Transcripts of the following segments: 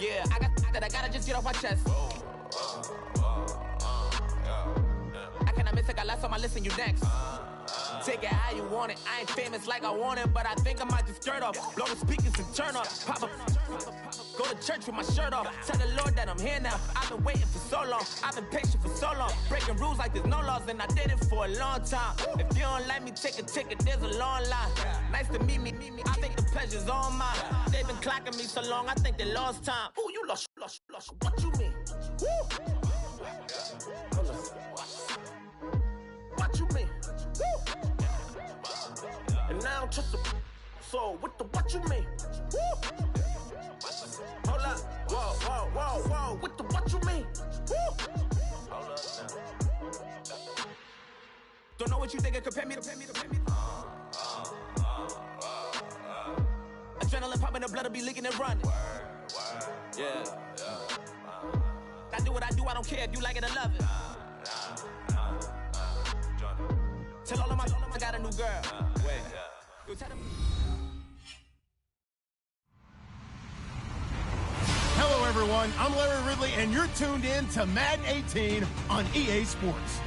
Yeah, I gotta just get off my chest. I cannot miss it, got last on my list and you next. Take it how you want it. I ain't famous like I want it, but I think I might just skirt off. Blow the speakers and turn up. Pop up. Go to church with my shirt off. Tell the Lord that I'm here now. I've been waiting for so long. I've been patient for so long. Breaking rules like there's no laws, and I did it for a long time. If you don't like me, take a ticket. There's a long line. Nice to meet me. I think the pleasure's all mine. They've been clocking me so long, I think they lost time. Ooh, you lost. What you mean? Woo. What you mean? Woo. And now I'm just a so what you mean? Woo. Hold up. Whoa. What you mean? Woo. Hold up now. Don't know what you think, compare me to. Adrenaline popping, the blood will be leaking and running. Yeah. I do what I do, I don't care if you like it or love it. Tell all of my I got a new girl. Wait. Yo, tell them. Hello, everyone. I'm Larry Ridley, and you're tuned in to Madden 18 on EA Sports.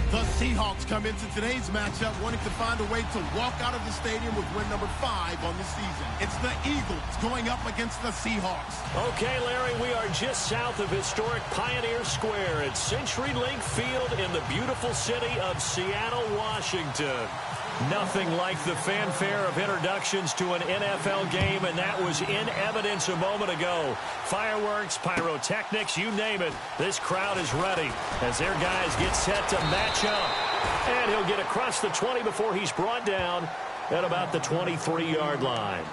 The Seahawks come into today's matchup wanting to find a way to walk out of the stadium with win number 5 on the season. It's the Eagles going up against the Seahawks. Okay, Larry, we are just south of historic Pioneer Square at CenturyLink Field in the beautiful city of Seattle, Washington. Nothing like the fanfare of introductions to an NFL game, and that was in evidence a moment ago. Fireworks, pyrotechnics, you name it. This crowd is ready as their guys get set to match up. And he'll get across the 20 before he's brought down at about the 23-yard line.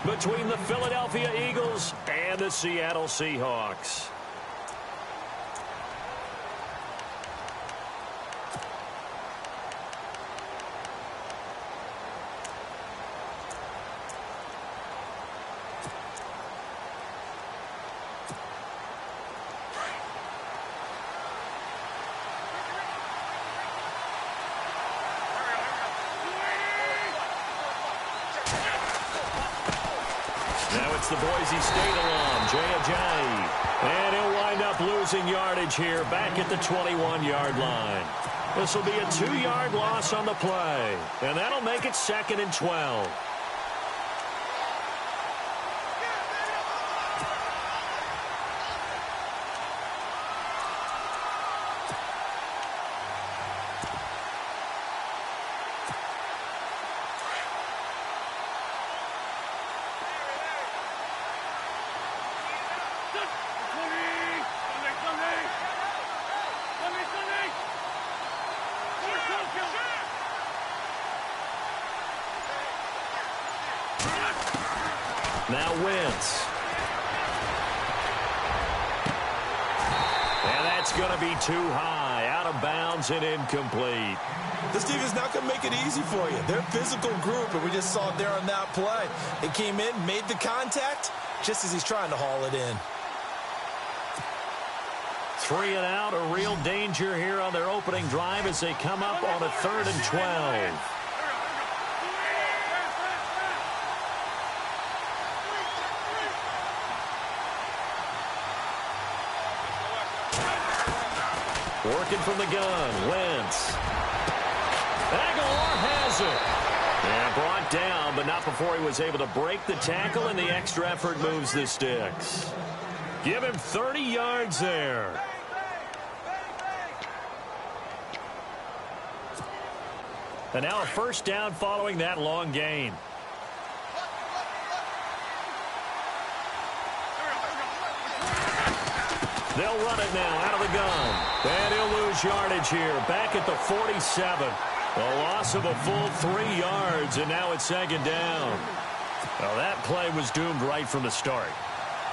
Between the Philadelphia Eagles and the Seattle Seahawks. Now it's the Boise State alum, Jay Ajayi. And he'll wind up losing yardage here back at the 21-yard line. This will be a 2-yard loss on the play. And that'll make it 2nd and 12. Now Wentz. And that's going to be too high. Out of bounds and incomplete. This team is not going to make it easy for you. They're a physical group, and we just saw it there on that play. It came in, made the contact, just as he's trying to haul it in. 3 and out, a real danger here on their opening drive as they come up on a 3rd and 12. Working from the gun, Wentz. Aguilar has it. And brought down, but not before he was able to break the tackle, and the extra effort moves the sticks. Give him 30 yards there. And now a first down following that long gain. They'll run it now out of the gun. And he'll lose yardage here back at the 47. A loss of a full 3 yards, and now it's 2nd down. Well, that play was doomed right from the start.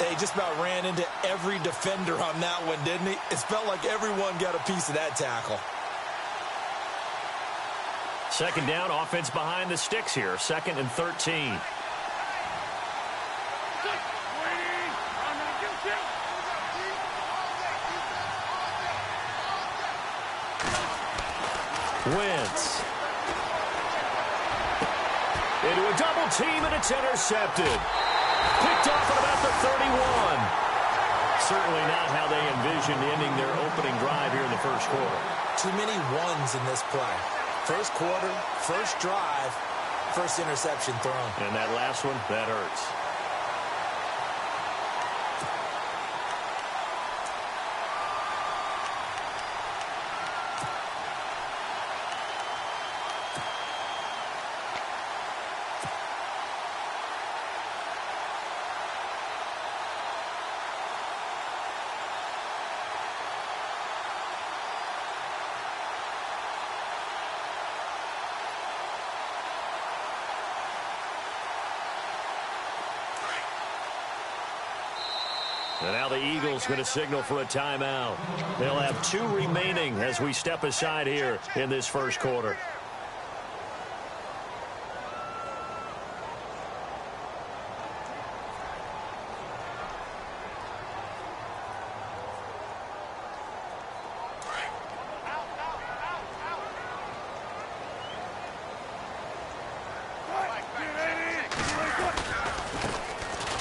He just about ran into every defender on that one, didn't he? It felt like everyone got a piece of that tackle. 2nd down, offense behind the sticks here. 2nd and 13. Wentz. Into a double team, and it's intercepted. Picked off at about the 31. certainly not how they envisioned ending their opening drive here in the first quarter. Too many ones in this play. First quarter, first drive, first interception thrown. And that last one, that hurts. And now the Eagles going to signal for a timeout. They'll have 2 remaining as we step aside here in this first quarter.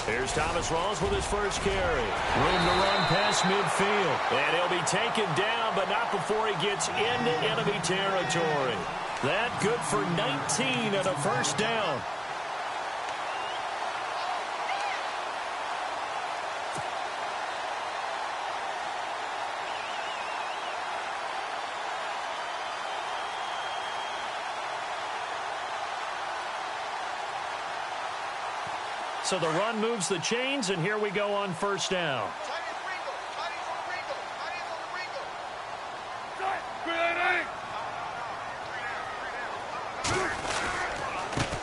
Here's Thomas Rawls with his first carry. Room to run past midfield. And he'll be taken down, but not before he gets into enemy territory. That good for 19 and a first down. So the run moves the chains, and here we go on first down.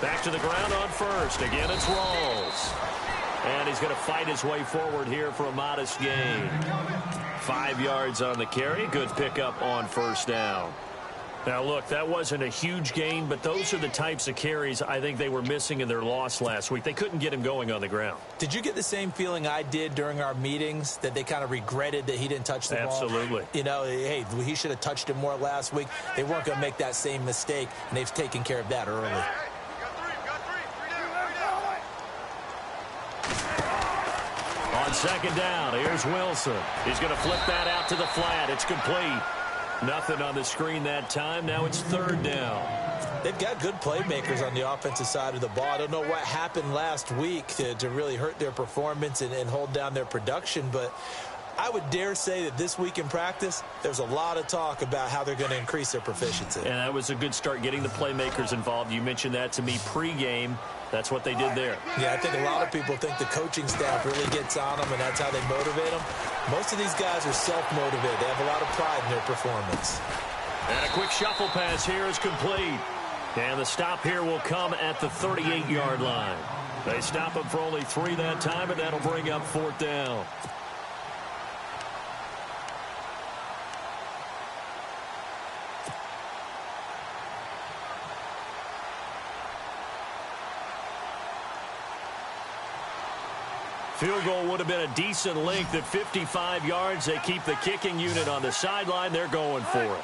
Back to the ground on first. Again, it's Rawls. And he's going to fight his way forward here for a modest gain. 5 yards on the carry. Good pickup on first down. Now, look, that wasn't a huge gain, but those are the types of carries I think they were missing in their loss last week. They couldn't get him going on the ground. Did you get the same feeling I did during our meetings, that they kind of regretted that he didn't touch the ball? Absolutely. You know, hey, he should have touched it more last week. They weren't going to make that same mistake, and they've taken care of that early. On second down, here's Wilson. He's going to flip that out to the flat. It's complete. Nothing on the screen that time. Now it's third down. They've got good playmakers on the offensive side of the ball. I don't know what happened last week to really hurt their performance and hold down their production, but I would dare say that this week in practice, there's a lot of talk about how they're going to increase their proficiency. And that was a good start, getting the playmakers involved. You mentioned that to me pregame. That's what they did there. Yeah, I think a lot of people think the coaching staff really gets on them, and that's how they motivate them. Most of these guys are self-motivated. They have a lot of pride in their performance. And a quick shuffle pass here is complete. And the stop here will come at the 38-yard line. They stop him for only 3 that time, and that'll bring up fourth down. Field goal would have been a decent length at 55 yards. They keep the kicking unit on the sideline. They're going for it.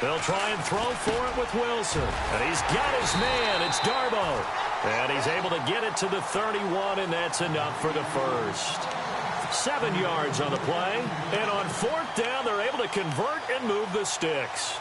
They'll try and throw for it with Wilson. And he's got his man. It's Darbo. And he's able to get it to the 31, and that's enough for the first. 7 yards on the play. And on fourth down, they're able to convert and move the sticks.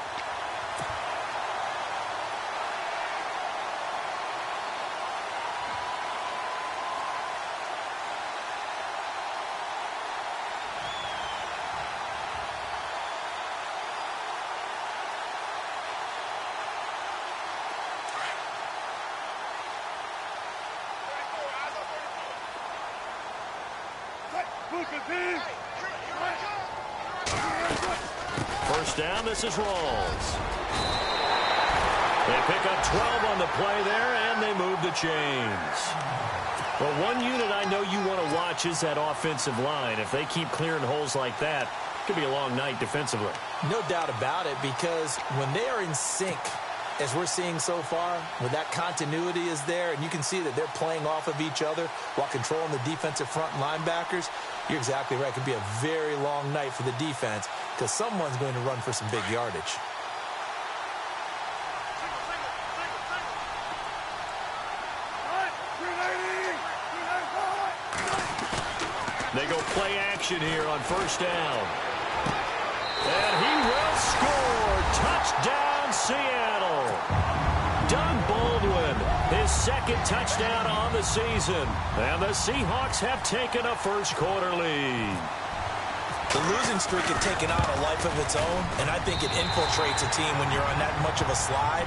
First down, this is Rawls. They pick up 12 on the play there, and they move the chains. Well, one unit I know you want to watch is that offensive line. If they keep clearing holes like that, it could be a long night defensively. No doubt about it, because when they are in sync, as we're seeing so far, when that continuity is there, and you can see that they're playing off of each other while controlling the defensive front linebackers, you're exactly right. It could be a very long night for the defense because someone's going to run for some big yardage. They go play action here on first down. And he will score. Touchdown, Seattle. Doug Baldwin, his second touchdown on the season. And the Seahawks have taken a first-quarter lead. The losing streak had taken on a life of its own, and I think it infiltrates a team when you're on that much of a slide.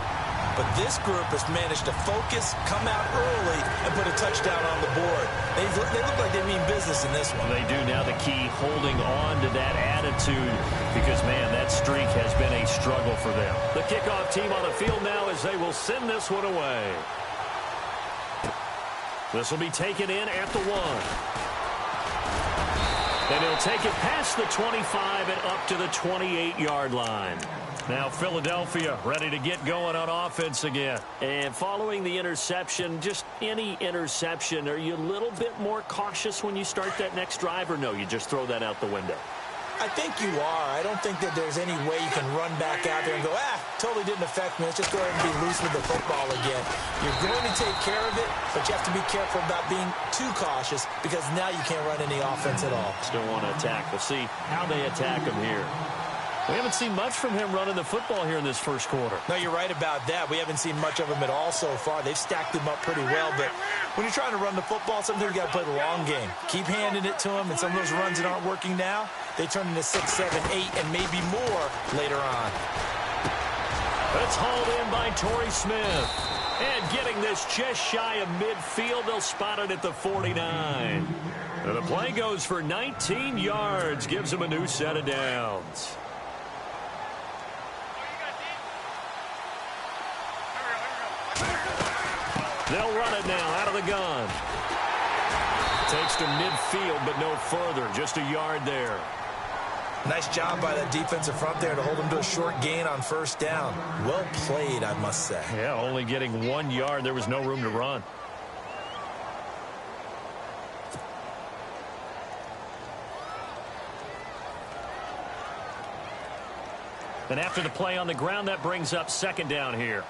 But this group has managed to focus, come out early, and put a touchdown on the board. They look like they mean business in this one. They do now. The key, holding on to that attitude, because, man, that streak has been a struggle for them. The kickoff team on the field now as they will send this one away. This will be taken in at the 1. And he'll take it past the 25 and up to the 28-yard line. Now Philadelphia ready to get going on offense again. And following the interception, just any interception, are you a little bit more cautious when you start that next drive, or no, you just throw that out the window? I think you are. I don't think that there's any way you can run back out there and go, totally didn't affect me. Let's just go ahead and be loose with the football again. You're going to take care of it, but you have to be careful about being too cautious because now you can't run any offense at all. Still want to attack. We'll see how they attack him here. We haven't seen much from him running the football here in this first quarter. No, you're right about that. We haven't seen much of him at all so far. They've stacked him up pretty well, but when you're trying to run the football, sometimes you got to play the long game. Keep handing it to him, and some of those runs that aren't working now, they turn into 6, 7, 8, and maybe more later on. It's hauled in by Torrey Smith. And getting this just shy of midfield, they'll spot it at the 49. And the play goes for 19 yards, gives them a new set of downs. They'll run it now out of the gun. Takes to midfield, but no further. Just a yard there. Nice job by that defensive front there to hold them to a short gain on first down. Well played, I must say. Yeah, only getting 1 yard. There was no room to run. And after the play on the ground, that brings up second down here.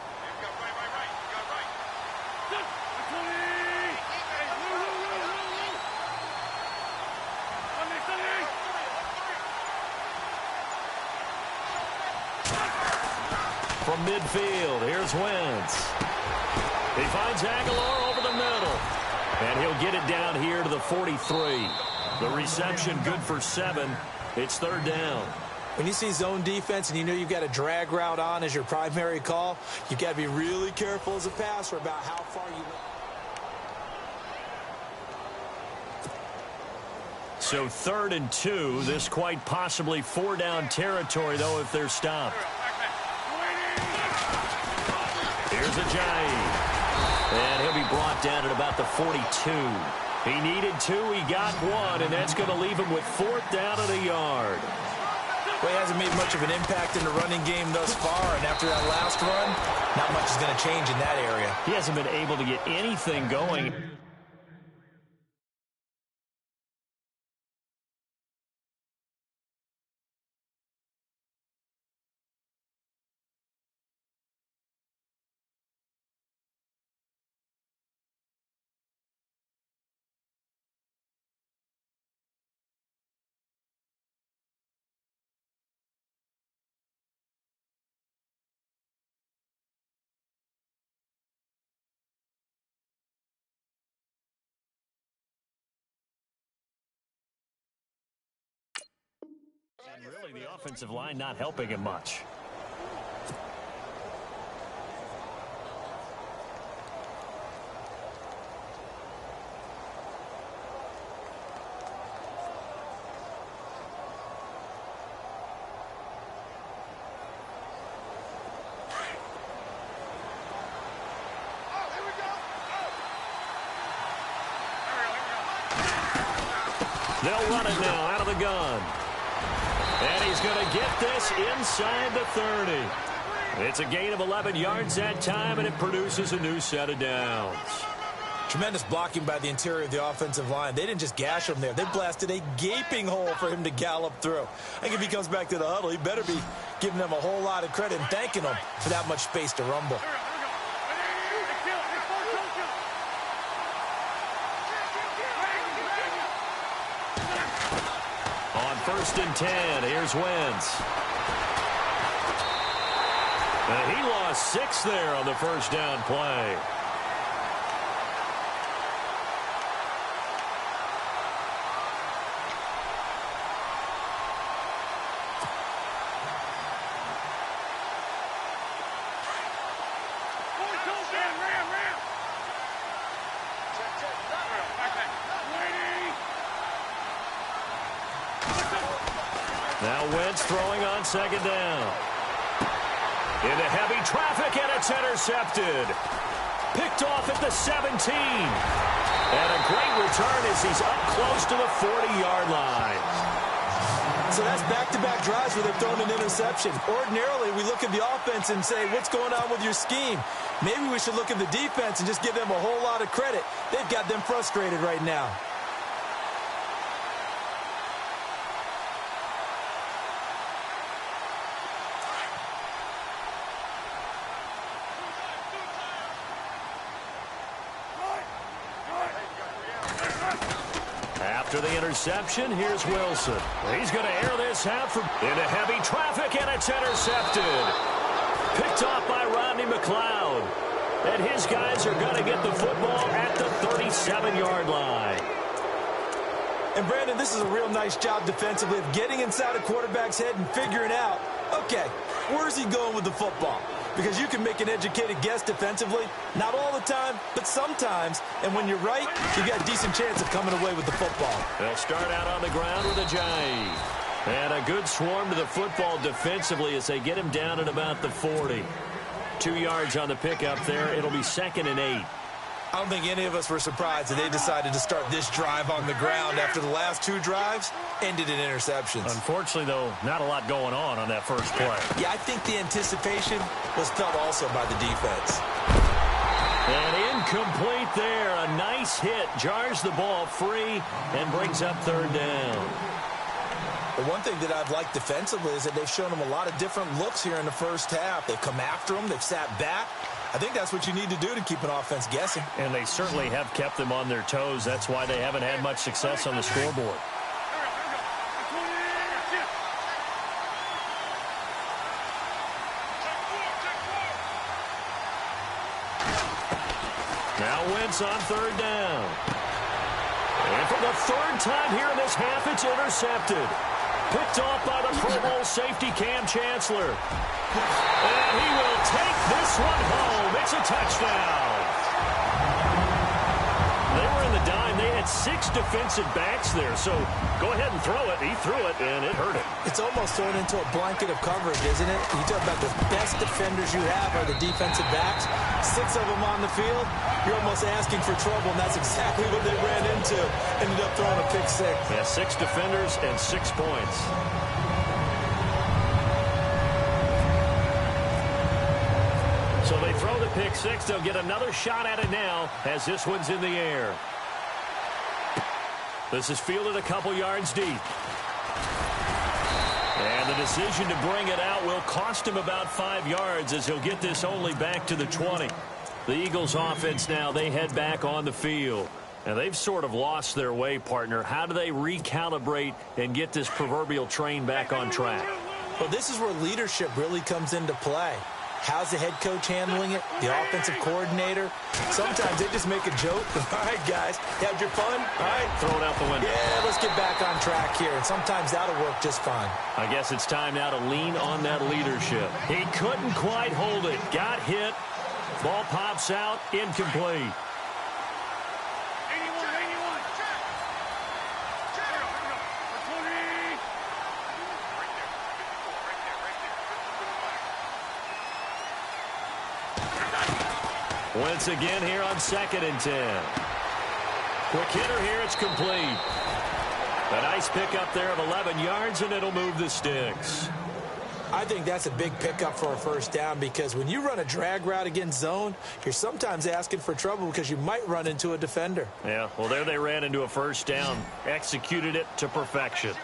From midfield, here's Wentz. He finds Aguilar over the middle. And he'll get it down here to the 43. The reception good for 7. It's third down. When you see zone defense and you know you've got a drag route on as your primary call, you've got to be really careful as a passer about how far you let. So 3rd and 2. This quite possibly 4-down territory, though, if they're stopped. Here's Ajayi. And he'll be brought down at about the 42. He needed 2. He got 1, and that's going to leave him with 4th down and a yard. Well, he hasn't made much of an impact in the running game thus far, and after that last run, not much is going to change in that area. He hasn't been able to get anything going. And really, the offensive line not helping him much. They'll run it now out of the gun. And he's going to get this inside the 30. It's a gain of 11 yards that time, and it produces a new set of downs. Tremendous blocking by the interior of the offensive line. They didn't just gash him there. They blasted a gaping hole for him to gallop through. I think if he comes back to the huddle, he better be giving them a whole lot of credit and thanking them for that much space to rumble. 1st and 10. Here's Wentz. And he lost 6 there on the first down play. Now Wentz throwing on 2nd down. Into heavy traffic, and it's intercepted. Picked off at the 17. And a great return as he's up close to the 40-yard line. So that's back-to-back drives where they've thrown an interception. Ordinarily, we look at the offense and say, what's going on with your scheme? Maybe we should look at the defense and just give them a whole lot of credit. They've got them frustrated right now. After the interception, here's Wilson. He's going to air this out into heavy traffic, and it's intercepted. Picked off by Rodney McLeod. And his guys are going to get the football at the 37-yard line. And, Brandon, this is a real nice job defensively of getting inside a quarterback's head and figuring out, okay, where's he going with the football? Because you can make an educated guess defensively, not all the time, but sometimes. And when you're right, you've got a decent chance of coming away with the football. They'll start out on the ground with a jive. And a good swarm to the football defensively as they get him down at about the 40. 2 yards on the pickup there. It'll be 2nd and 8. I don't think any of us were surprised that they decided to start this drive on the ground after the last 2 drives ended in interceptions. Unfortunately, though, not a lot going on that first play. Yeah, I think the anticipation was felt also by the defense. And incomplete there. A nice hit. Jars the ball free and brings up 3rd down. The one thing that I've liked defensively is that they've shown them a lot of different looks here in the first half. They've come after them. They've sat back. I think that's what you need to do to keep an offense guessing. And they certainly have kept them on their toes. That's why they haven't had much success on the scoreboard. Now Wentz on 3rd down. And for the 3rd time here in this half, it's intercepted. Picked off by the Pro Bowl safety Cam Chancellor. And he will take this one home. It's a touchdown. They were in the dime. They had 6 defensive backs there. So go ahead and throw it. He threw it, and it hurt him. It's almost thrown into a blanket of coverage, isn't it? You talk about the best defenders you have are the defensive backs. 6 of them on the field. You're almost asking for trouble, and that's exactly what they ran into. Ended up throwing a pick 6. Yeah, 6 defenders and 6 points. So they throw the pick 6. They'll get another shot at it now as this one's in the air. This is fielded a couple yards deep. And the decision to bring it out will cost him about 5 yards as he'll get this only back to the 20. The Eagles offense now, they head back on the field. And they've sort of lost their way, partner. How do they recalibrate and get this proverbial train back on track? Well, this is where leadership really comes into play. How's the head coach handling it? The offensive coordinator? Sometimes they just make a joke. All right, guys, had your fun? All right. Throw it out the window. Yeah, let's get back on track here. And sometimes that'll work just fine. I guess it's time now to lean on that leadership. He couldn't quite hold it. Got hit. Ball pops out. Incomplete. Wentz again here on 2nd and 10. Quick hitter here. It's complete. A nice pickup there of 11 yards, and it'll move the sticks. I think that's a big pickup for a first down because when you run a drag route against zone, you're sometimes asking for trouble because you might run into a defender. Yeah, well, there they ran into a first down. Executed it to perfection.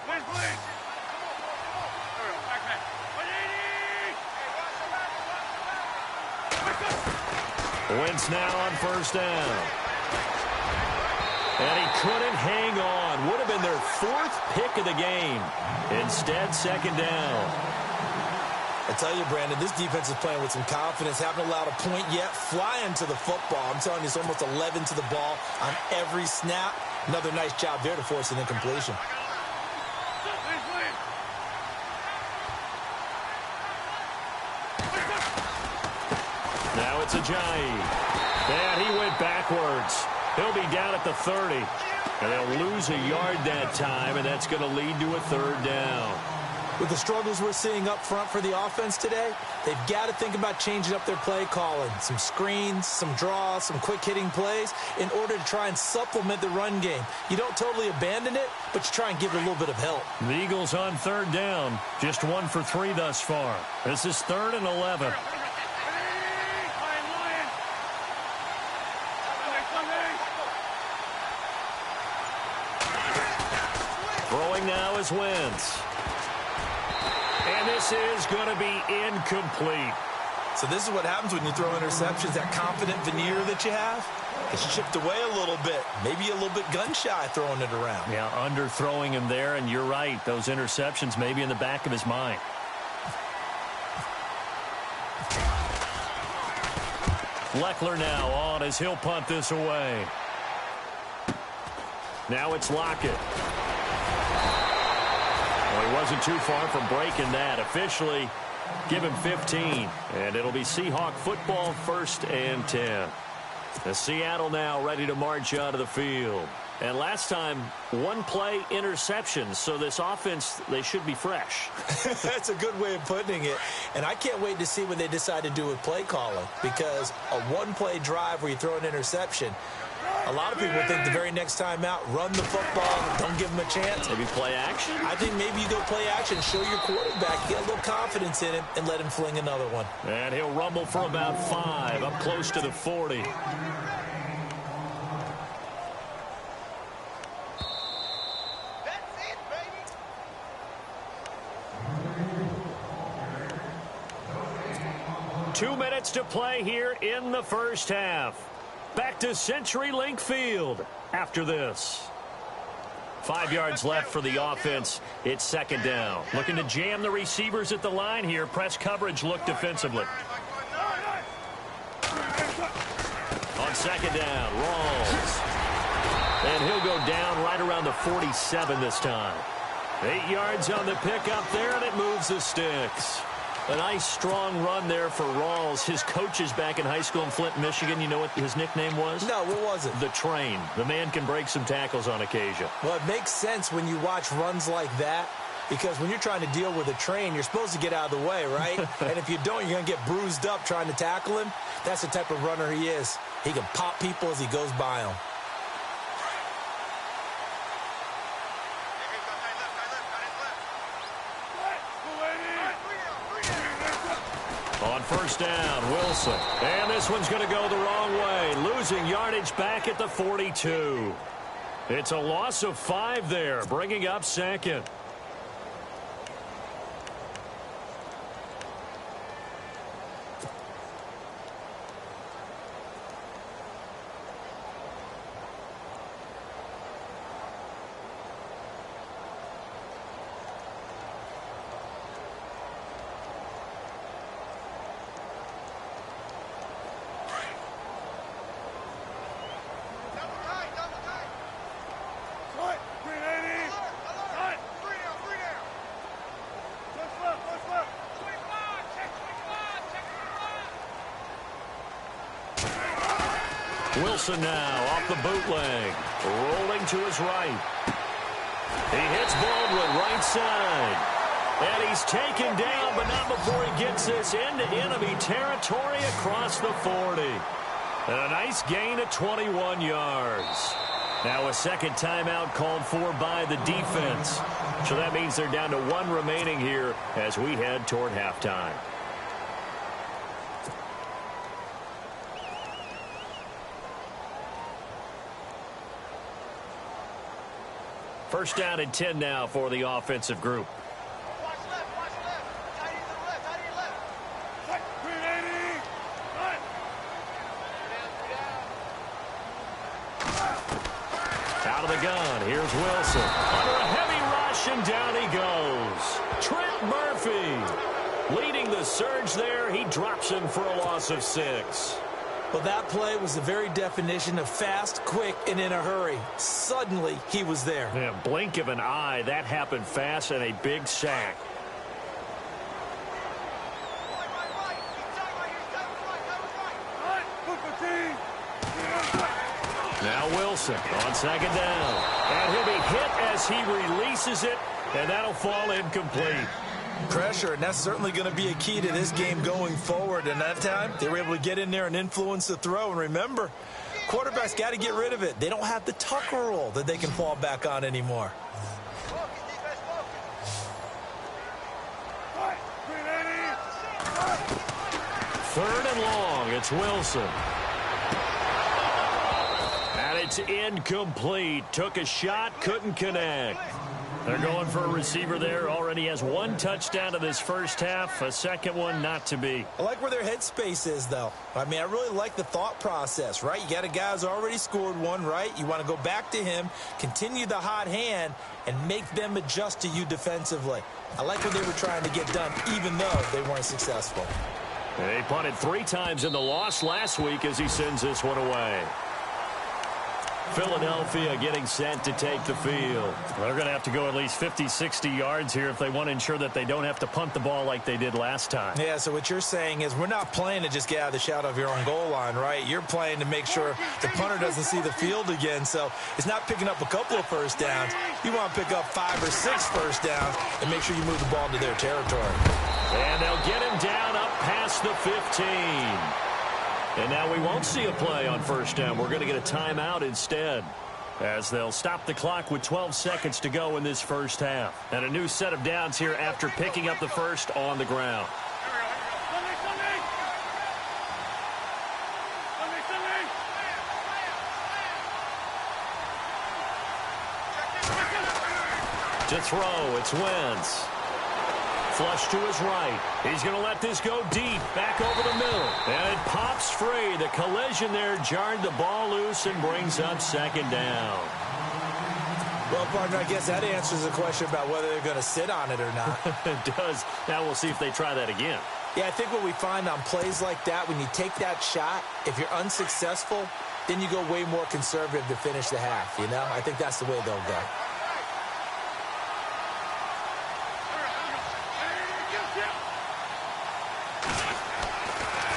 Wentz now on 1st down. And he couldn't hang on. Would have been their 4th pick of the game. Instead, second down. I tell you, Brandon, this defense is playing with some confidence. Haven't allowed a point yet. Flying to the football. I'm telling you, it's almost 11 to the ball on every snap. Another nice job there to force an incompletion. Now it's Ajayi. And he went backwards. He'll be down at the 30. And they'll lose a yard that time, and that's going to lead to a 3rd down. With the struggles we're seeing up front for the offense today, they've got to think about changing up their play calling. Some screens, some draws, some quick-hitting plays in order to try and supplement the run game. You don't totally abandon it, but you try and give it a little bit of help. The Eagles on 3rd down. Just 1 for 3 thus far. This is 3rd and 11. Throwing now is Wentz. And this is going to be incomplete. So this is what happens when you throw interceptions. That confident veneer that you have, it's chipped away a little bit. Maybe a little bit gun-shy throwing it around. Yeah, underthrowing him there, and you're right. Those interceptions may be in the back of his mind. Leckler now on as he'll punt this away. Now it's Lockett. Well, he wasn't too far from breaking that. Officially, give him 15. And it'll be Seahawk football, 1st and 10. The Seattle now ready to march out of the field. And last time, 1-play interceptions. So this offense, they should be fresh. That's a good way of putting it. And I can't wait to see what they decide to do with play calling. Because a 1-play drive where you throw an interception, a lot of people think the very next time out, run the football, don't give them a chance. Maybe play action? I think maybe you go play action, show your quarterback, get a little confidence in him, and let him fling another one. And he'll rumble for about 5, up close to the 40. That's it, baby. 2 minutes to play here in the 1st half. Back to CenturyLink Field after this. 5 yards left for the offense. It's 2nd down. Looking to jam the receivers at the line here. Press coverage look defensively. On 2nd down, Rawls. And he'll go down right around the 47 this time. 8 yards on the pickup there, and it moves the sticks. A nice, strong run there for Rawls. His coaches back in high school in Flint, Michigan, you know what his nickname was? No, what was it? The Train. The man can break some tackles on occasion. Well, it makes sense when you watch runs like that, because when you're trying to deal with a train, you're supposed to get out of the way, right? And if you don't, you're going to get bruised up trying to tackle him. That's the type of runner he is. He can pop people as he goes by them. On 1st down, Wilson. And this one's going to go the wrong way. Losing yardage back at the 42. It's a loss of 5 there, bringing up 2nd. Wilson now off the bootleg. Rolling to his right. He hits Baldwin right side. And he's taken down, but not before he gets this into enemy territory across the 40. And a nice gain of 21 yards. Now a 2nd timeout called for by the defense. So that means they're down to 1 remaining here as we head toward halftime. First down and 10 now for the offensive group. Watch left, watch left. Tight end to the left, tight end to the left. Out of the gun, here's Wilson. Under a heavy rush, and down he goes. Trent Murphy leading the surge there. He drops him for a loss of 6. Well, that play was the very definition of fast, quick, and in a hurry. Suddenly, he was there. Yeah, blink of an eye. That happened fast, and a big sack. Now Wilson on second down. And he'll be hit as he releases it, and that'll fall incomplete. Pressure, and that's certainly going to be a key to this game going forward. And that time, they were able to get in there and influence the throw. And remember, quarterbacks got to get rid of it. They don't have the Tucker rule that they can fall back on anymore. Third and long, it's Wilson. And it's incomplete. Took a shot, couldn't connect. They're going for a receiver there. Already has 1 touchdown in this first half. A second one not to be. I like where their headspace is, though. I mean, I really like the thought process, right? You got a guy who's already scored one, right? You want to go back to him, continue the hot hand, and make them adjust to you defensively. I like what they were trying to get done, even though they weren't successful. They punted 3 times in the loss last week as he sends this one away. Philadelphia getting set to take the field. They're going to have to go at least 50, 60 yards here if they want to ensure that they don't have to punt the ball like they did last time. Yeah, so what you're saying is we're not playing to just get out of the shadow of your own goal line, right? You're playing to make sure the punter doesn't see the field again. So it's not picking up a couple of first downs. You want to pick up 5 or 6 first downs and make sure you move the ball into their territory. And they'll get him down up past the 15. And now we won't see a play on first down. We're going to get a timeout instead, as they'll stop the clock with 12 seconds to go in this first half. And a new set of downs here after picking up the first on the ground. To throw, it's Wentz. Flush to his right. He's going to let this go deep, back over the middle. And it pops free. The collision there jarred the ball loose and brings up second down. Well, partner, I guess that answers the question about whether they're going to sit on it or not. It does. Now we'll see if they try that again. Yeah, I think what we find on plays like that, when you take that shot, if you're unsuccessful, then you go way more conservative to finish the half, you know? I think that's the way they'll go.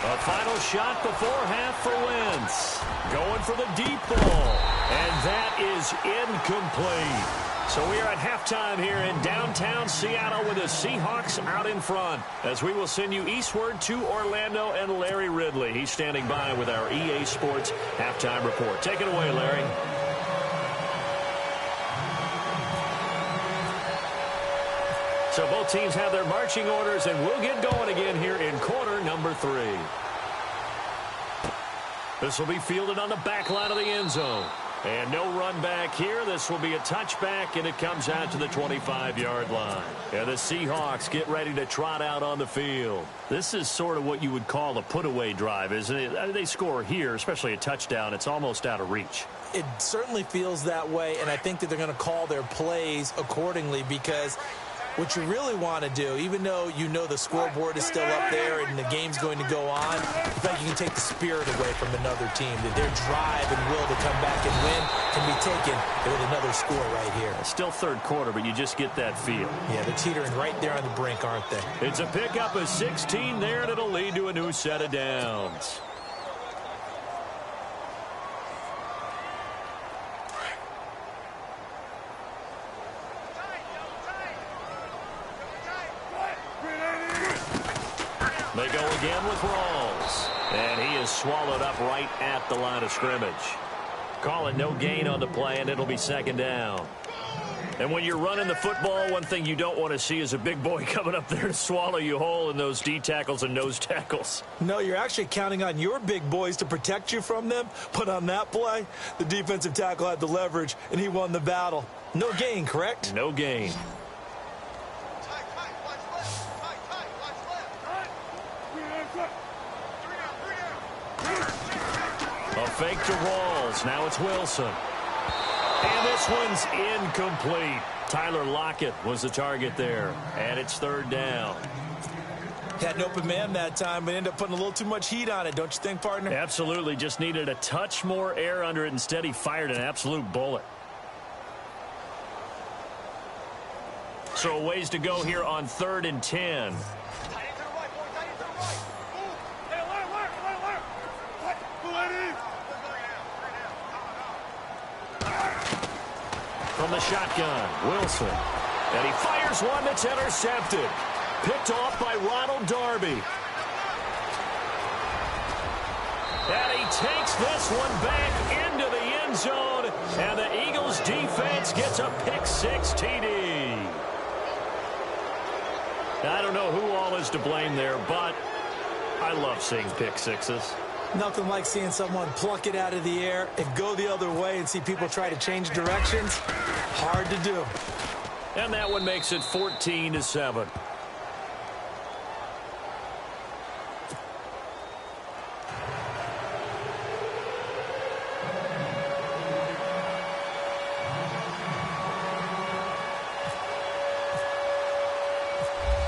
A final shot before half for Wentz. Going for the deep ball. And that is incomplete. So we are at halftime here in downtown Seattle with the Seahawks out in front, as we will send you eastward to Orlando and Larry Ridley. He's standing by with our EA Sports halftime report. Take it away, Larry. So both teams have their marching orders, and we'll get going again here in quarter number 3. This will be fielded on the back line of the end zone. And no run back here. This will be a touchback, and it comes out to the 25-yard line. And the Seahawks get ready to trot out on the field. This is sort of what you would call a put-away drive, isn't it? They score here, especially a touchdown. It's almost out of reach. It certainly feels that way, and I think that they're going to call their plays accordingly, because what you really want to do, even though you know the scoreboard is still up there and the game's going to go on, I feel like you can take the spirit away from another team, that their drive and will to come back and win can be taken with another score right here. Still third quarter, but you just get that feel. Yeah, they're teetering right there on the brink, aren't they? It's a pickup of 16 there, and it'll lead to a new set of downs. They go again with Rawls. And he is swallowed up right at the line of scrimmage. Call it no gain on the play, and it'll be second down. And when you're running the football, one thing you don't want to see is a big boy coming up there to swallow you whole in those D tackles and nose tackles. No, you're actually counting on your big boys to protect you from them. But on that play, the defensive tackle had the leverage, and he won the battle. No gain, correct? No gain. A fake to Rawls. Now it's Wilson. And this one's incomplete. Tyler Lockett was the target there. And it's third down. Had an open man that time, but ended up putting a little too much heat on it, don't you think, partner? Absolutely. Just needed a touch more air under it. Instead, he fired an absolute bullet. So a ways to go here on 3rd and 10. From the shotgun, Wilson. And he fires one that's intercepted. Picked off by Ronald Darby. And he takes this one back into the end zone. And the Eagles defense gets a pick-6 TD. I don't know who all is to blame there, but I love seeing pick-6s. Nothing like seeing someone pluck it out of the air and go the other way and see people try to change directions. Hard to do. And that one makes it 14-7.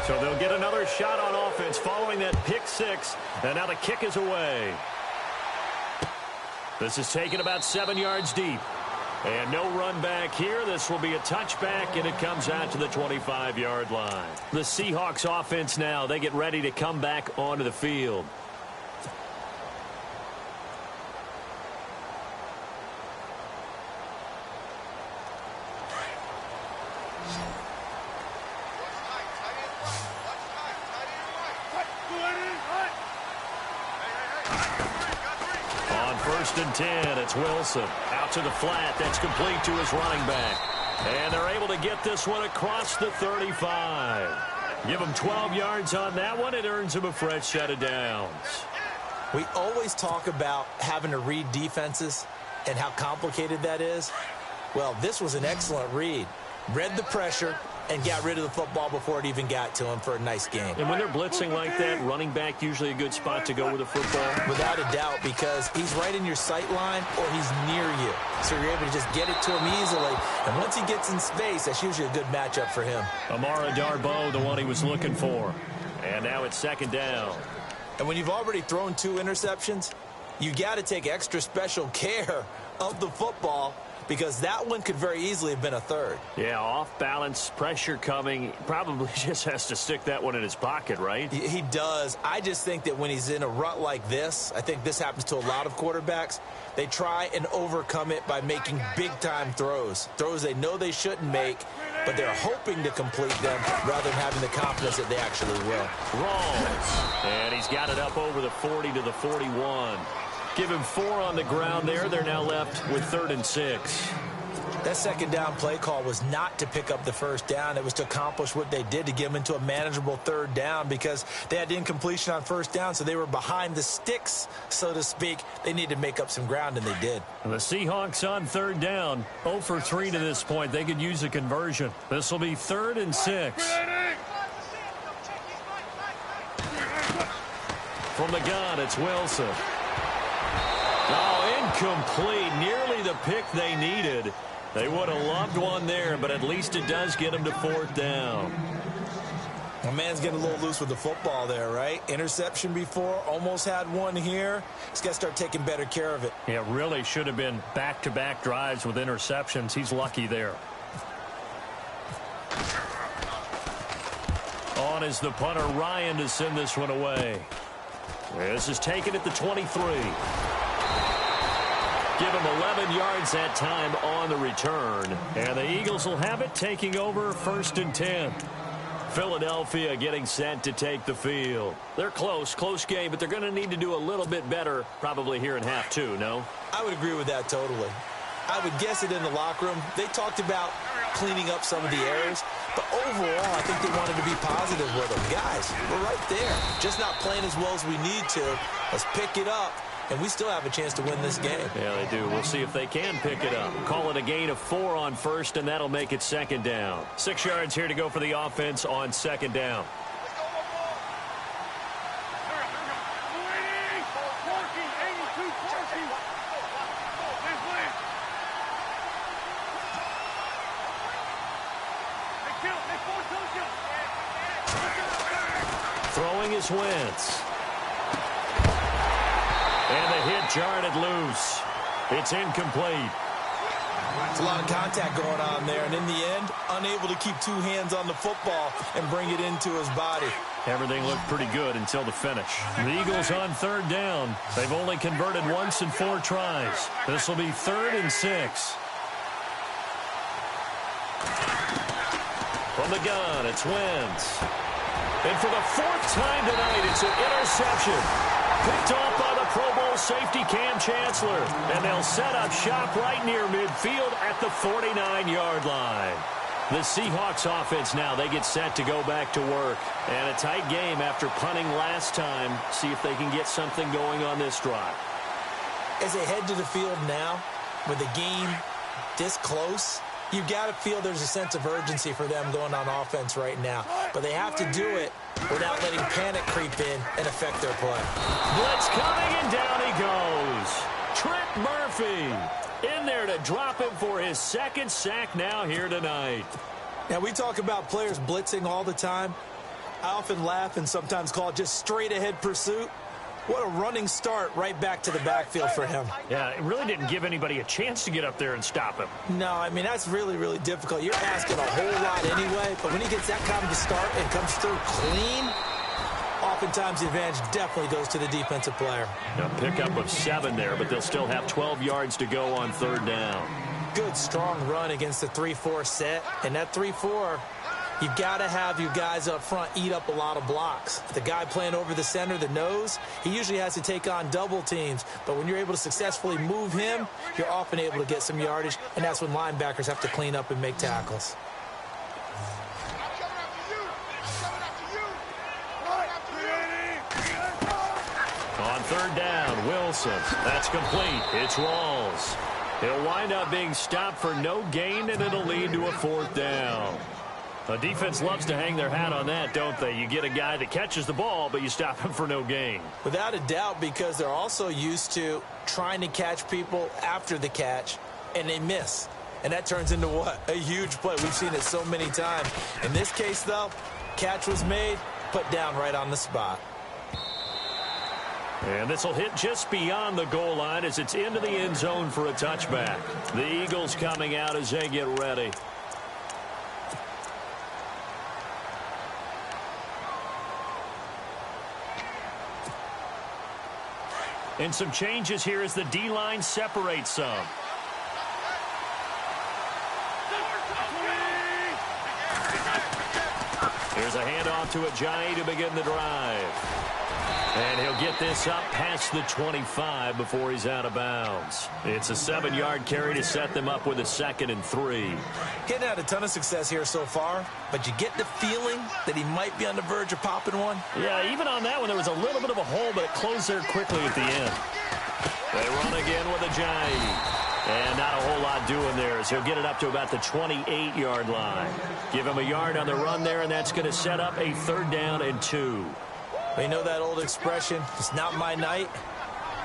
So they'll get another shot on offense following that pick-6, and now the kick is away. This is taken about 7 yards deep. And no run back here. This will be a touchback, and it comes out to the 25-yard line. The Seahawks offense now, they get ready to come back onto the field. On 1st and 10, it's Wilson. Out to the flat. That's complete to his running back. And they're able to get this one across the 35. Give him 12 yards on that one. It earns him a fresh set of downs. We always talk about having to read defenses and how complicated that is. Well, this was an excellent read. Read the pressure and got rid of the football before it even got to him for a nice game. And when they're blitzing like that, running back usually a good spot to go with the football? Without a doubt, because he's right in your sight line or he's near you. So you're able to just get it to him easily. And once he gets in space, that's usually a good matchup for him. Amara Darboh, the one he was looking for. And now it's 2nd down. And when you've already thrown 2 interceptions, you got to take extra special care of the football, because that one could very easily have been a 3rd. Yeah, off balance, pressure coming. Probably just has to stick that one in his pocket, right? He does. I just think that when he's in a rut like this, I think this happens to a lot of quarterbacks, they try and overcome it by making big-time throws. Throws they know they shouldn't make, but they're hoping to complete them rather than having the confidence that they actually will. Wrong. And he's got it up over the 40 to the 41. Give him 4 on the ground there. They're now left with 3rd and 6. That 2nd down play call was not to pick up the 1st down. It was to accomplish what they did, to get them into a manageable 3rd down, because they had incompletion on 1st down, so they were behind the sticks, so to speak. They needed to make up some ground, and they did. The Seahawks on 3rd down. 0 for 3 to this point. They could use a conversion. This will be 3rd and 6. From the gun, it's Wilson. Oh, incomplete. Nearly the pick they needed. They would have loved one there, but at least it does get them to 4th down. My man's getting a little loose with the football there, right? Interception before, almost had one here. He's got to start taking better care of it. Yeah, really should have been back-to-back drives with interceptions. He's lucky there. On is the punter, Ryan, to send this one away. This is taken at the 23. Give him 11 yards that time on the return. And the Eagles will have it, taking over 1st and 10. Philadelphia getting set to take the field. They're close game, but they're going to need to do a little bit better probably here in half 2, no? I would agree with that totally. I would guess it in the locker room. They talked about cleaning up some of the errors, but overall, I think they wanted to be positive with them. Guys, we're right there. Just not playing as well as we need to. Let's pick it up. And we still have a chance to win this game. Yeah, they do. We'll see if they can pick it up. Call it a gain of 4 on 1st, and that'll make it 2nd down. 6 yards here to go for the offense on 2nd down. Jameis Winston. And the hit jarred it loose. It's incomplete. It's a lot of contact going on there, and in the end, unable to keep two hands on the football and bring it into his body. Everything looked pretty good until the finish. The Eagles on third down. They've only converted once in 4 tries. This will be 3rd and 6. From the gun, it's Wentz. And for the 4th time tonight, it's an interception. Picked off by the Pro Bowl safety Cam Chancellor. And they'll set up shop right near midfield at the 49-yard line. The Seahawks offense now, they get set to go back to work. And a tight game after punting last time. See if they can get something going on this drive. As they head to the field now, with the game this close, you've got to feel there's a sense of urgency for them going on offense right now. But they have to do it without letting panic creep in and affect their play. Blitz coming, and down he goes. Trent Murphy in there to drop him for his 2nd sack now here tonight. Now, we talk about players blitzing all the time. I often laugh and sometimes call it just straight-ahead pursuit. What a running start right back to the backfield for him. Yeah, it really didn't give anybody a chance to get up there and stop him. No, I mean, that's really, really difficult. You're asking a whole lot anyway, but when he gets that kind of a start and comes through clean, oftentimes the advantage definitely goes to the defensive player. A pickup of 7 there, but they'll still have 12 yards to go on 3rd down. Good, strong run against the 3-4 set, and that 3-4... you've got to have your guys up front eat up a lot of blocks. The guy playing over the center, the nose, he usually has to take on double teams. But when you're able to successfully move him, you're often able to get some yardage, and that's when linebackers have to clean up and make tackles. On 3rd down, Wilson. That's complete. It's Rawls. He'll wind up being stopped for no gain, and it'll lead to a 4th down. The defense loves to hang their hat on that, don't they? You get a guy that catches the ball, but you stop him for no gain. Without a doubt, because they're also used to trying to catch people after the catch, and they miss. And that turns into what? A huge play. We've seen it so many times. In this case, though, catch was made, put down right on the spot. And this will hit just beyond the goal line as it's into the end zone for a touchback. The Eagles coming out as they get ready. And some changes here as the D-line separates some. Here's a handoff to Ajayi to begin the drive. And he'll get this up past the 25 before he's out of bounds. It's a 7-yard carry to set them up with a 2nd and 3. Getting had a ton of success here so far, but you get the feeling that he might be on the verge of popping one. Yeah, even on that one, there was a little bit of a hole, but it closed there quickly at the end. They run again with Ajayi. And not a whole lot doing there as he'll get it up to about the 28-yard line. Give him a yard on the run there, and that's going to set up a 3rd down and 2. You know that old expression, it's not my night?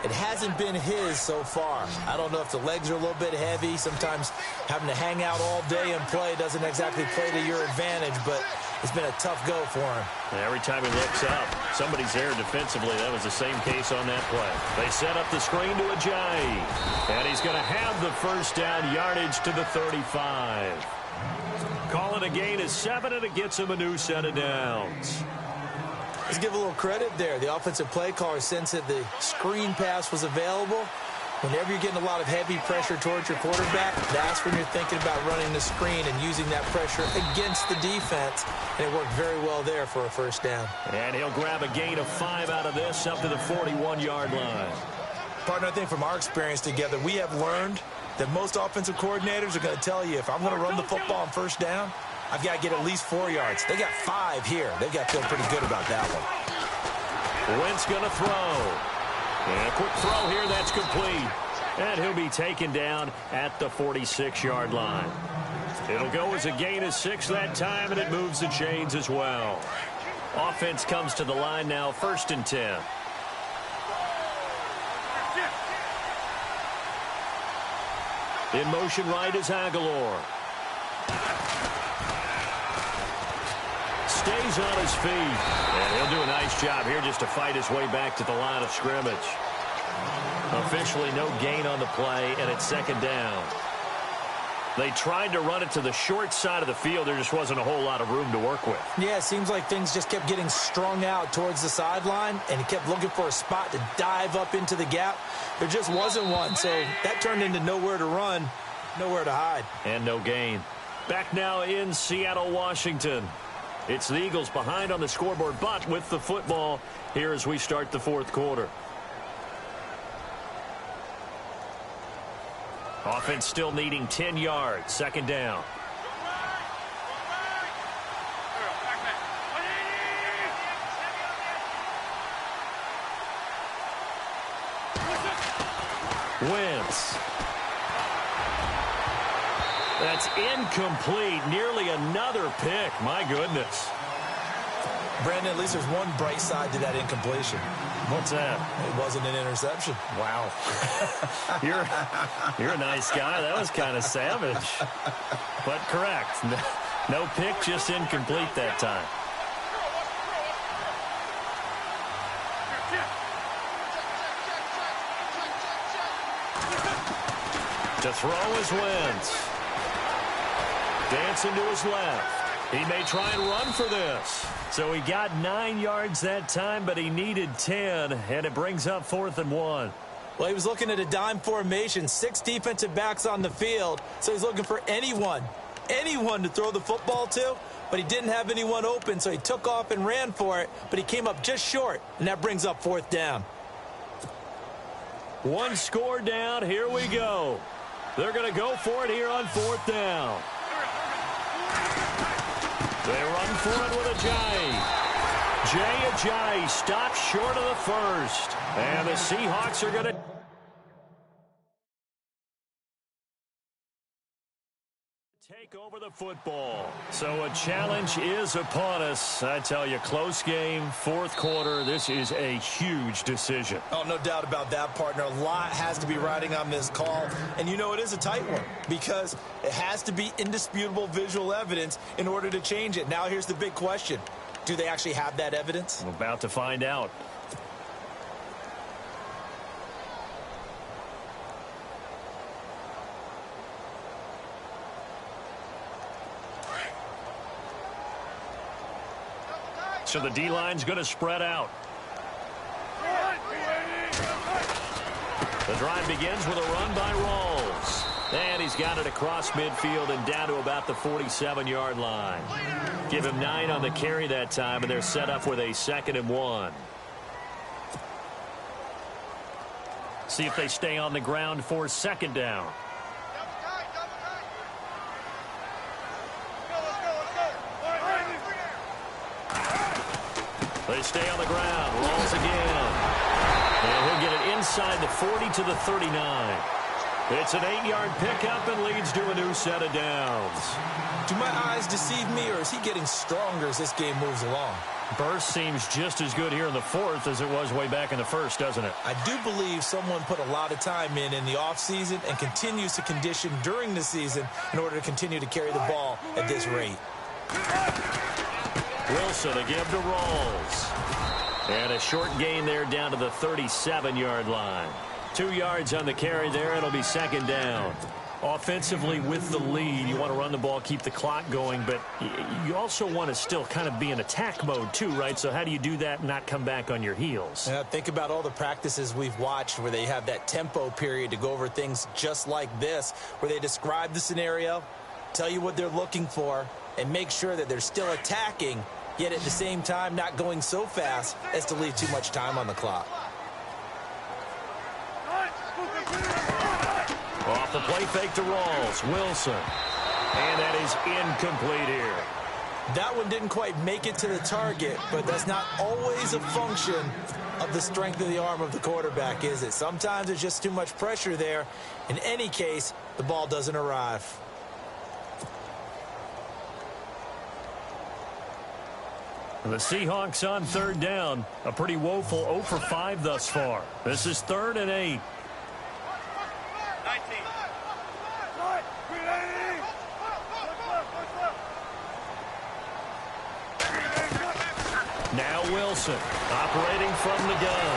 It hasn't been his so far. I don't know if the legs are a little bit heavy. Sometimes having to hang out all day and play doesn't exactly play to your advantage, but it's been a tough go for him. Every time he looks up, somebody's there defensively. That was the same case on that play. They set up the screen to Ajayi, and he's going to have the 1st down yardage to the 35. Call it a gain of 7, and it gets him a new set of downs. Let's give a little credit there. The offensive play caller sensed that the screen pass was available. Whenever you're getting a lot of heavy pressure towards your quarterback, that's when you're thinking about running the screen and using that pressure against the defense. And it worked very well there for a 1st down. And he'll grab a gain of 5 out of this up to the 41-yard line. Partner, I think from our experience together, we have learned that most offensive coordinators are going to tell you, if I'm going to run the football on 1st down, I've got to get at least 4 yards. They got 5 here. They've got to feel pretty good about that one. Wentz going to throw. And a quick throw here. That's complete. And he'll be taken down at the 46-yard line. It'll go as a gain of 6 that time, and it moves the chains as well. Offense comes to the line now, 1st and 10. In motion right is Aguilar. Stays Stays on his feet. And he'll do a nice job here just to fight his way back to the line of scrimmage. Officially no gain on the play, and it's second down. They tried to run it to the short side of the field. There just wasn't a whole lot of room to work with. Yeah, it seems like things just kept getting strung out towards the sideline, and he kept looking for a spot to dive up into the gap. There just wasn't one, so that turned into nowhere to run, nowhere to hide. And no gain. Back now in Seattle, Washington. It's the Eagles behind on the scoreboard, but with the football here as we start the fourth quarter. Offense still needing 10 yards. Second down. Wentz. That's incomplete. Nearly another pick. My goodness. Brandon, at least there's one bright side to that incompletion. What's that? It wasn't an interception. Wow. You're a nice guy. That was kind of savage. But correct. No pick, just incomplete that time. To throw is Wentz. Dancing to his left. He may try and run for this. So he got 9 yards that time, but he needed 10, and it brings up 4th and 1. Well, he was looking at a dime formation, 6 defensive backs on the field, so he's looking for anyone to throw the football to, but he didn't have anyone open, so he took off and ran for it, but he came up just short, and that brings up 4th down. One score down. Here we go. They're going to go for it here on 4th down. They run for it with Ajayi stopped short of the first. And the Seahawks are going to take over the football. So a challenge is upon us. I tell you, close game, fourth quarter. This is a huge decision. Oh, no doubt about that, partner. A lot has to be riding on this call. And you know it is a tight one because it has to be indisputable visual evidence in order to change it. Now here's the big question. Do they actually have that evidence? We're about to find out. So the D-line's going to spread out. The drive begins with a run by Rawls. And he's got it across midfield and down to about the 47-yard line. Give him 9 on the carry that time, and they're set up with a 2nd and 1. See if they stay on the ground for 2nd down. They stay on the ground. Rolls again. And he'll get it inside the 40 to the 39. It's an 8-yard pickup and leads to a new set of downs. Do my eyes deceive me, or is he getting stronger as this game moves along? Burst seems just as good here in the fourth as it was way back in the first, doesn't it? I do believe someone put a lot of time in the offseason and continues to condition during the season in order to continue to carry the ball at this rate. Wilson to give to Rawls. And a short gain there down to the 37-yard line. 2 yards on the carry there. It'll be 2nd down. Offensively with the lead, you want to run the ball, keep the clock going, but you also want to still kind of be in attack mode too, right? So how do you do that and not come back on your heels? Yeah, think about all the practices we've watched where they have that tempo period to go over things just like this, where they describe the scenario, tell you what they're looking for, and make sure that they're still attacking, yet at the same time not going so fast as to leave too much time on the clock. Off the play fake to Rawls. Wilson. And that is incomplete here. That one didn't quite make it to the target, but that's not always a function of the strength of the arm of the quarterback, is it? Sometimes there's just too much pressure there. In any case, the ball doesn't arrive. The Seahawks on 3rd down. A pretty woeful 0 for 5 thus far. This is 3rd and 8. 19. Now Wilson operating from the gun.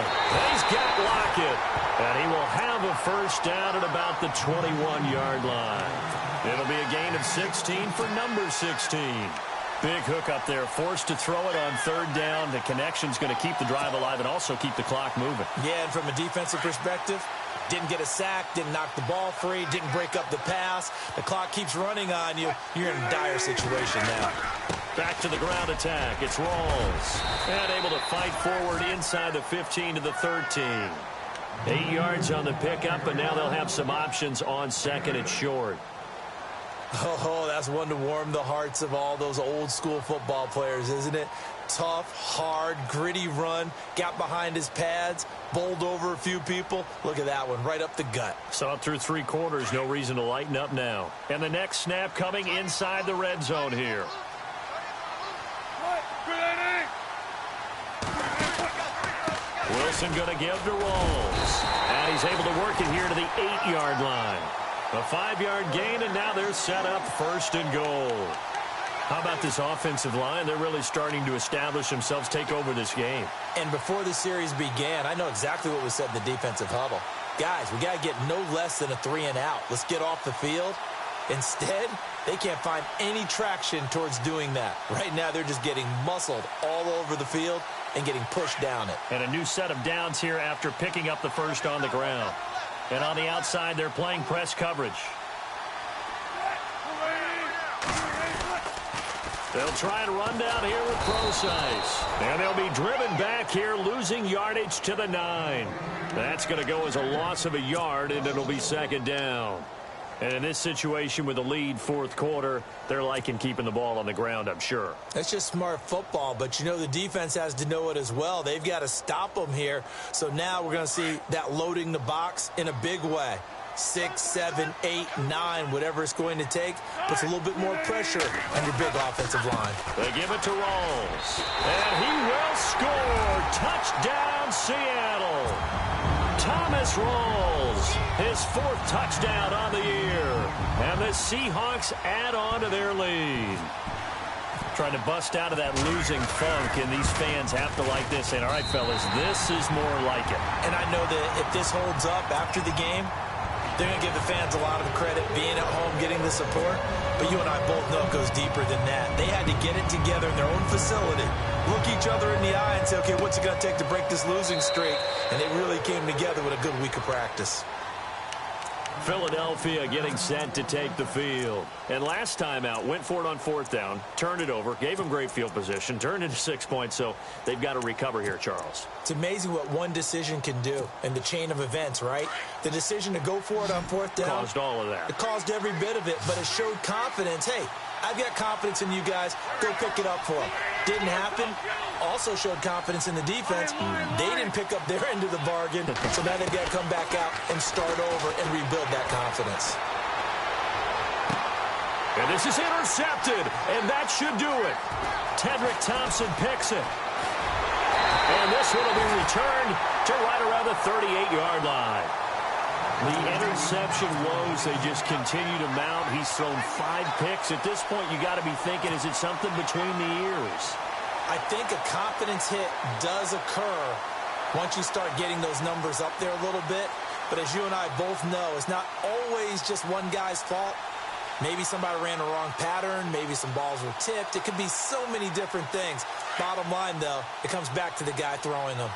He's got Lockett. And he will have a first down at about the 21-yard line. It'll be a gain of 16 for number 16. Big hook up there, forced to throw it on third down. The connection's going to keep the drive alive and also keep the clock moving. Yeah, and from a defensive perspective, didn't get a sack, didn't knock the ball free, didn't break up the pass. The clock keeps running on you. You're in a dire situation now. Back to the ground attack. It's Rawls. And able to fight forward inside the 15 to the 13. 8 yards on the pickup, and now they'll have some options on second and short. Oh, that's one to warm the hearts of all those old school football players, isn't it? Tough, hard, gritty run, got behind his pads, bowled over a few people. Look at that one, right up the gut. Saw through 3 quarters, no reason to lighten up now. And the next snap coming inside the red zone here. Wilson going to give to Rawls. And he's able to work it here to the 8-yard line. A 5-yard gain, and now they're set up first and goal. How about this offensive line? They're really starting to establish themselves, take over this game. And before the series began, I know exactly what was said in the defensive huddle. Guys, we got to get no less than a 3-and-out. Let's get off the field. Instead, they can't find any traction towards doing that. Right now, they're just getting muscled all over the field and getting pushed down it. And a new set of downs here after picking up the first on the ground. And on the outside, they're playing press coverage. They'll try and run down here with Procise. And they'll be driven back here, losing yardage to the 9. That's going to go as a loss of a yard, and it'll be second down. And in this situation with a lead fourth quarter, they're liking keeping the ball on the ground, I'm sure. That's just smart football, but you know the defense has to know it as well. They've got to stop them here. So now we're going to see that loading the box in a big way. 6, 7, 8, 9, whatever it's going to take, puts a little bit more pressure on your big offensive line. They give it to Rawls. And he will score. Touchdown, Seattle. Thomas Rawls, his 4th touchdown on the year. And the Seahawks add on to their lead. Trying to bust out of that losing funk, and these fans have to like this. And, all right, fellas, this is more like it. And I know that if this holds up after the game, they're going to give the fans a lot of credit being at home, getting the support. But you and I both know it goes deeper than that. They had to get it together in their own facility, look each other in the eye and say, okay, what's it going to take to break this losing streak? And they really came together with a good week of practice. Philadelphia getting set to take the field. And last time out, went for it on 4th down, turned it over, gave them great field position, turned into 6 points, so they've got to recover here, Charles. It's amazing what one decision can do in the chain of events, right? The decision to go for it on 4th down. Caused all of that. It caused every bit of it, but it showed confidence. Hey, I've got confidence in you guys. Go pick it up for them. Didn't happen. Also showed confidence in the defense. They didn't pick up their end of the bargain, so now they've got to come back out and start over and rebuild that confidence. And this is intercepted, and that should do it. Tedrick Thompson picks it. And this one will be returned to right around the 38-yard line. The interception woes, they just continue to mount. He's thrown 5 picks. At this point, you got to be thinking, is it something between the ears? I think a confidence hit does occur once you start getting those numbers up there a little bit. But as you and I both know, it's not always just one guy's fault. Maybe somebody ran the wrong pattern. Maybe some balls were tipped. It could be so many different things. Bottom line, though, it comes back to the guy throwing them.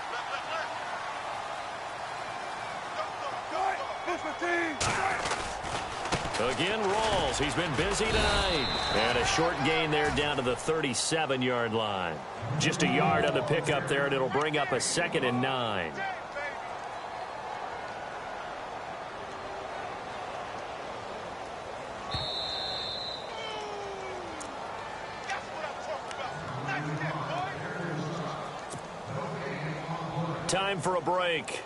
Again, Rawls. He's been busy tonight. And a short gain there down to the 37-yard line. Just a yard on the pickup there, and it'll bring up a 2nd and 9. Time for a break.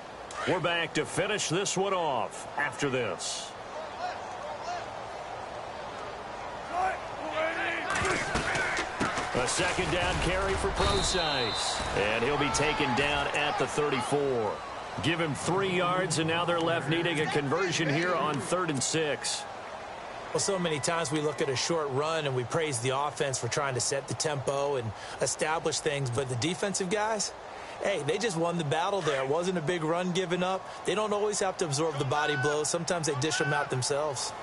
We're back to finish this one off after this. A 2nd down carry for Procise. And he'll be taken down at the 34. Give him 3 yards, and now they're left needing a conversion here on 3rd and 6. Well, so many times we look at a short run and we praise the offense for trying to set the tempo and establish things, but the defensive guys, hey, they just won the battle there. It wasn't a big run given up. They don't always have to absorb the body blows. Sometimes they dish them out themselves.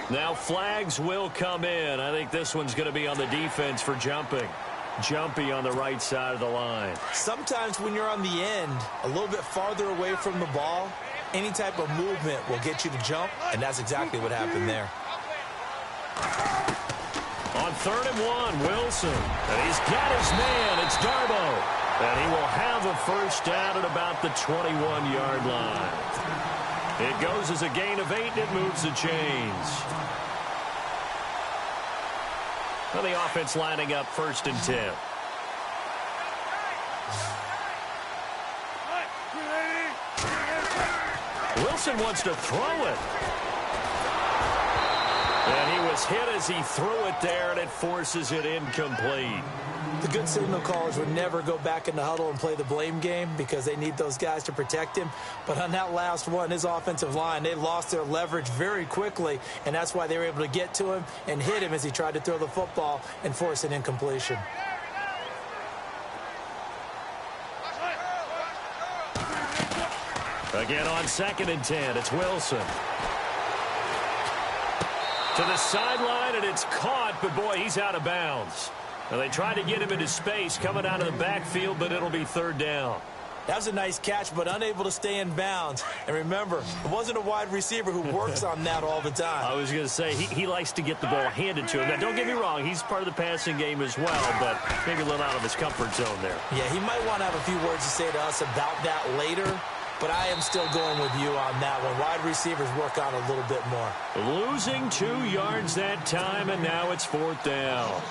Now flags will come in. I think this one's going to be on the defense for jumping. Jumpy on the right side of the line. Sometimes when you're on the end, a little bit farther away from the ball, any type of movement will get you to jump, and that's exactly what happened there. On 3rd and 1, Wilson. And he's got his man. It's Darbo. And he will have a first down at about the 21-yard line. It goes as a gain of 8, and it moves the chains. Well, the offense lining up 1st and 10. Wilson wants to throw it. And he was hit as he threw it there, and it forces it incomplete. The good signal callers would never go back in the huddle and play the blame game because they need those guys to protect him. But on that last one, his offensive line, they lost their leverage very quickly, and that's why they were able to get to him and hit him as he tried to throw the football and force an incompletion. Again on 2nd and 10, it's Wilson. To the sideline, and it's caught, but boy, he's out of bounds. Now they tried to get him into space coming out of the backfield, but it'll be 3rd down. That was a nice catch, but unable to stay in bounds. And remember, it wasn't a wide receiver who works on that all the time. I was going to say, he likes to get the ball handed to him. Now, don't get me wrong, he's part of the passing game as well, but maybe a little out of his comfort zone there. Yeah, he might want to have a few words to say to us about that later, but I am still going with you on that one. Wide receivers work on a little bit more. Losing 2 yards that time, and now it's 4th down.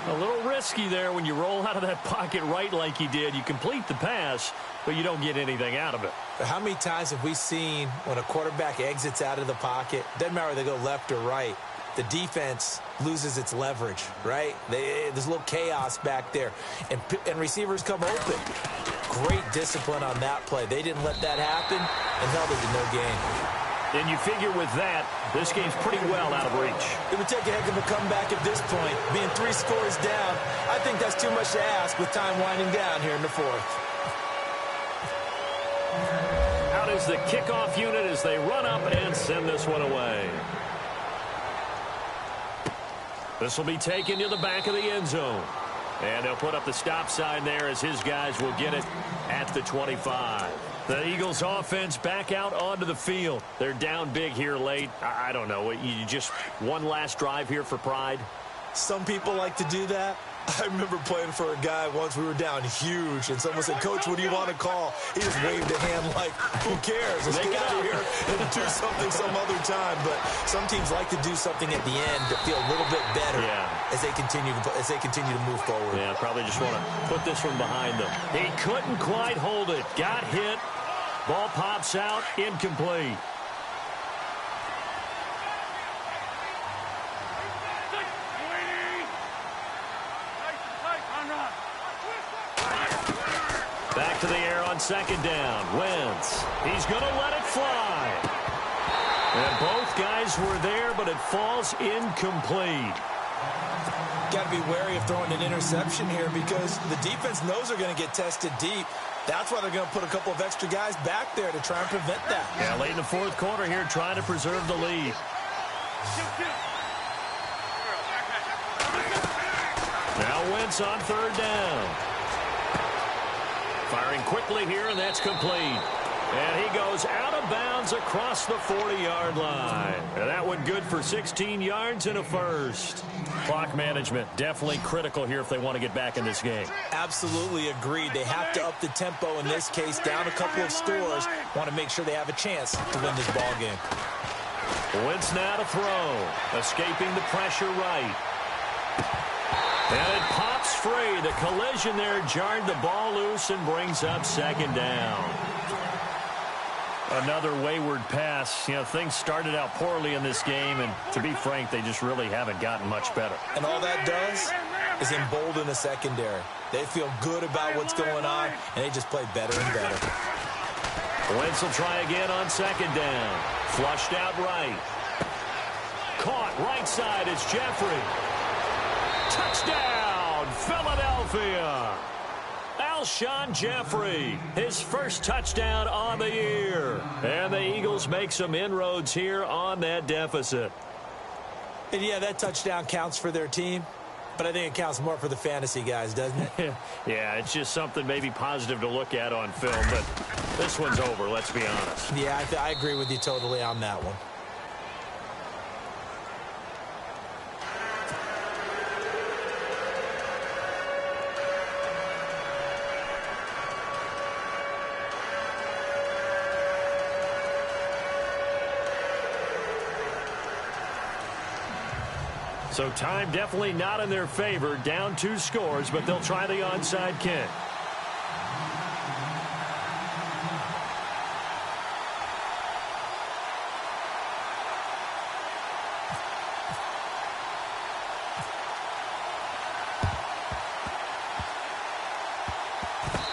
A little risky there when you roll out of that pocket right like he did. You complete the pass, but you don't get anything out of it. But how many times have we seen when a quarterback exits out of the pocket, doesn't matter whether they go left or right, the defense loses its leverage, right? There's a little chaos back there, and receivers come open. Great discipline on that play. They didn't let that happen and held it to no gain. And you figure with that, this game's pretty well out of reach. It would take a heck of a comeback at this point. Being 3 scores down, I think that's too much to ask with time winding down here in the 4th. Out is the kickoff unit as they run up and send this one away. This will be taken to the back of the end zone. And they'll put up the stop sign there as his guys will get it at the 25. The Eagles offense back out onto the field. They're down big here late. I don't know. You just one last drive here for pride? Some people like to do that. I remember playing for a guy once. We were down huge, and someone said, "Coach, what do you want to call?" He just waved a hand like, "Who cares? Let's get out of here and do something some other time." But some teams like to do something at the end to feel a little bit better as they continue to move forward. Yeah, probably just want to put this one behind them. He couldn't quite hold it. Got hit. Ball pops out. Incomplete. Back to the air on 2nd down. Wentz. He's going to let it fly. And both guys were there, but it falls incomplete. Got to be wary of throwing an interception here because the defense knows they're going to get tested deep. That's why they're going to put a couple of extra guys back there to try and prevent that. Yeah, late in the 4th quarter here, trying to preserve the lead. Now Wentz on 3rd down. Firing quickly here, and that's complete. And he goes out of bounds across the 40-yard line. And that one good for 16 yards and a first. Clock management definitely critical here if they want to get back in this game. Absolutely agreed. They have to up the tempo in this case, down a couple of scores. Want to make sure they have a chance to win this ball game. Wentz now to throw. Escaping the pressure right. And it pops free. The collision there jarred the ball loose and brings up 2nd down. Another wayward pass. You know, things started out poorly in this game, and to be frank, they just really haven't gotten much better. And all that does is embolden the secondary. They feel good about what's going on, and they just play better and better. Wentz will try again on 2nd down. Flushed out right. Caught right side. It's Jeffrey. Touchdown, Philadelphia. Alshon Jeffrey, his first touchdown on the year. And the Eagles make some inroads here on that deficit. And yeah, that touchdown counts for their team, but I think it counts more for the fantasy guys, doesn't it? Yeah, it's just something maybe positive to look at on film, but this one's over, let's be honest. Yeah, I agree with you totally on that one. So time definitely not in their favor. Down 2 scores, but they'll try the onside kick.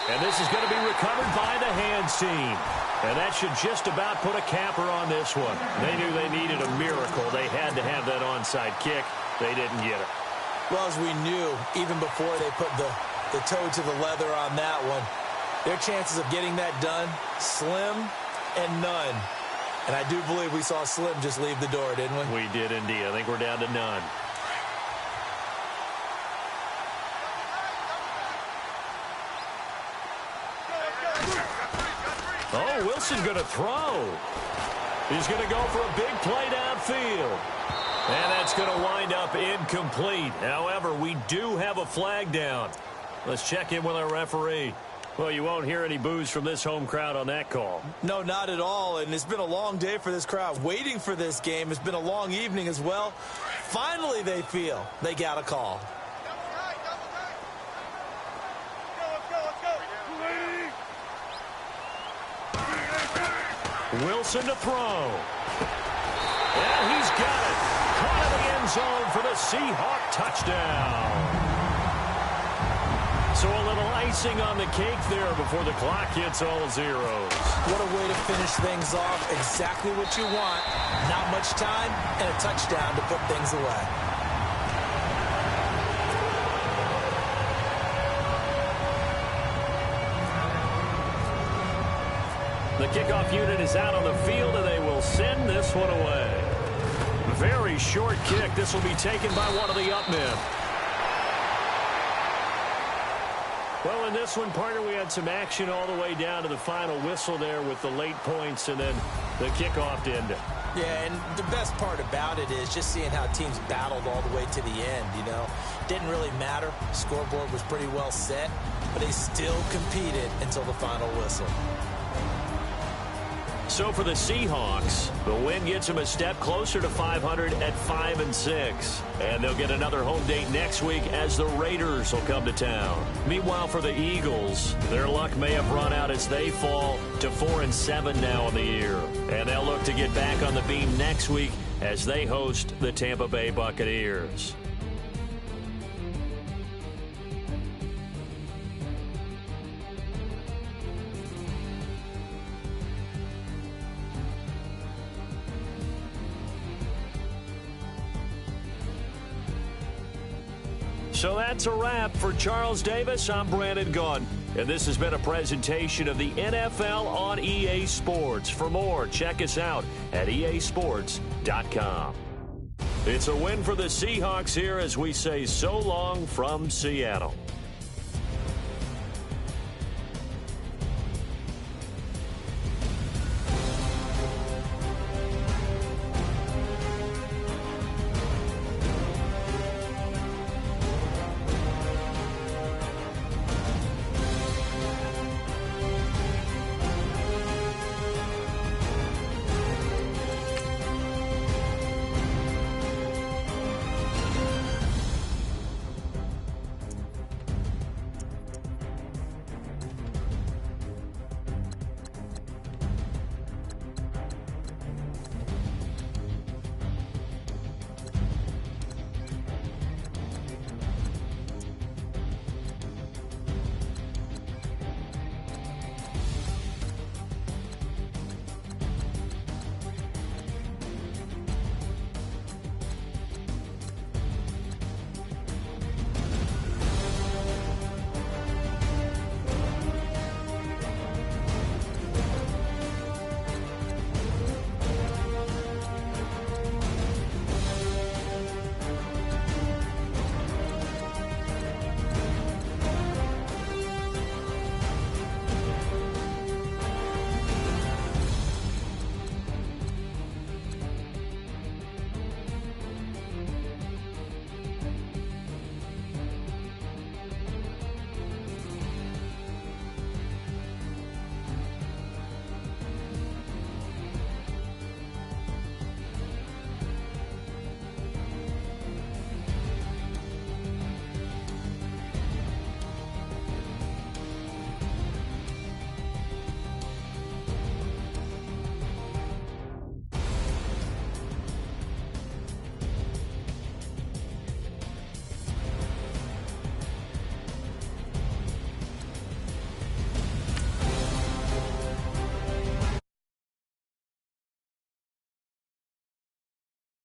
And this is going to be recovered by the hands team. And that should just about put a capper on this one. They knew they needed a miracle. They had to have that onside kick. They didn't get it. Well, as we knew, even before they put the toe to the leather on that one, their chances of getting that done, slim and none. And I do believe we saw Slim just leave the door, didn't we? We did indeed. I think we're down to none. Oh, Wilson's going to throw. He's going to go for a big play downfield. And that's going to wind up incomplete. However, we do have a flag down. Let's check in with our referee. Well, you won't hear any boos from this home crowd on that call. No, not at all. And it's been a long day for this crowd. Waiting for this game. It's been a long evening as well. Finally, they feel they got a call. Wilson to throw. And he's got it. Caught in the end zone for the Seahawk touchdown. So a little icing on the cake there before the clock hits all zeros. What a way to finish things off. Exactly what you want. Not much time and a touchdown to put things away. The kickoff unit is out on the field, and they will send this one away. Very short kick. This will be taken by one of the up men. Well, in this one, partner, we had some action all the way down to the final whistle there with the late points and then the kickoff to end it. Yeah, and the best part about it is just seeing how teams battled all the way to the end, you know. Didn't really matter. Scoreboard was pretty well set, but they still competed until the final whistle. So for the Seahawks, the win gets them a step closer to 500 at 5-6. And they'll get another home date next week as the Raiders will come to town. Meanwhile, for the Eagles, their luck may have run out as they fall to 4-7 now in the year. And they'll look to get back on the beam next week as they host the Tampa Bay Buccaneers. So that's a wrap. For Charles Davis, I'm Brandon Gunn. And this has been a presentation of the NFL on EA Sports. For more, check us out at easports.com. It's a win for the Seahawks here as we say so long from Seattle.